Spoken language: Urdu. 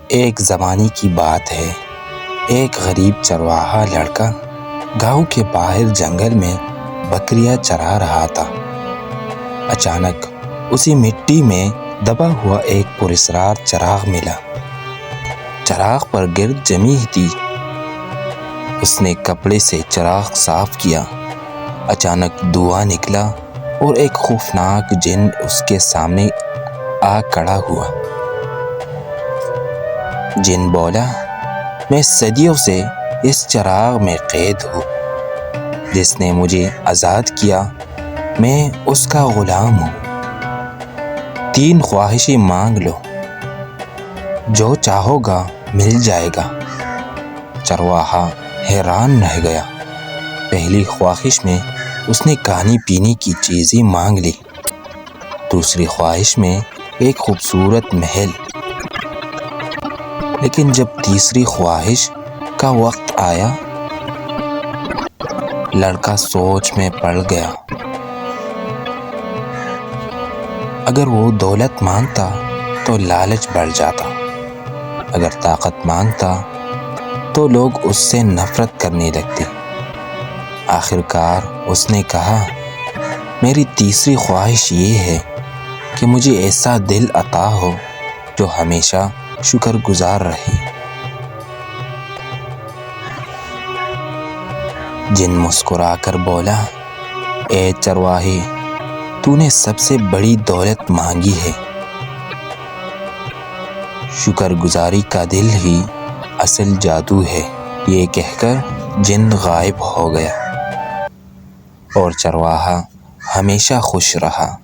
ایک زمانے کی بات ہے، ایک غریب چرواہا لڑکا گاؤں کے باہر جنگل میں بکریاں چرا رہا تھا۔ اچانک اسی مٹی میں دبا ہوا ایک پراسرار چراغ ملا۔ چراغ پر گرد جمی تھی۔ اس نے کپڑے سے چراغ صاف کیا۔ اچانک دھواں نکلا اور ایک خوفناک جن اس کے سامنے آ کھڑا ہوا۔ جن بولا، میں صدیوں سے اس چراغ میں قید ہوں۔ جس نے مجھے آزاد کیا، میں اس کا غلام ہوں۔ 3 خواہشیں مانگ لو، جو چاہو گا مل جائے گا۔ چرواہا حیران رہ گیا۔ پہلی خواہش میں اس نے کھانے پینے کی چیزیں مانگ لی۔ دوسری خواہش میں ایک خوبصورت محل۔ لیکن جب تیسری خواہش کا وقت آیا، لڑکا سوچ میں پڑ گیا۔ اگر وہ دولت مانگتا تو لالچ بڑھ جاتا، اگر طاقت مانگتا تو لوگ اس سے نفرت کرنے لگتے۔ آخر کار اس نے کہا، میری تیسری خواہش یہ ہے کہ مجھے ایسا دل عطا ہو جو ہمیشہ شکر گزار رہے۔ جن مسکرا کر بولا، اے چرواہے، تو نے سب سے بڑی دولت مانگی ہے۔ شکر گزاری کا دل ہی اصل جادو ہے۔ یہ کہہ کر جن غائب ہو گیا اور چرواہا ہمیشہ خوش رہا۔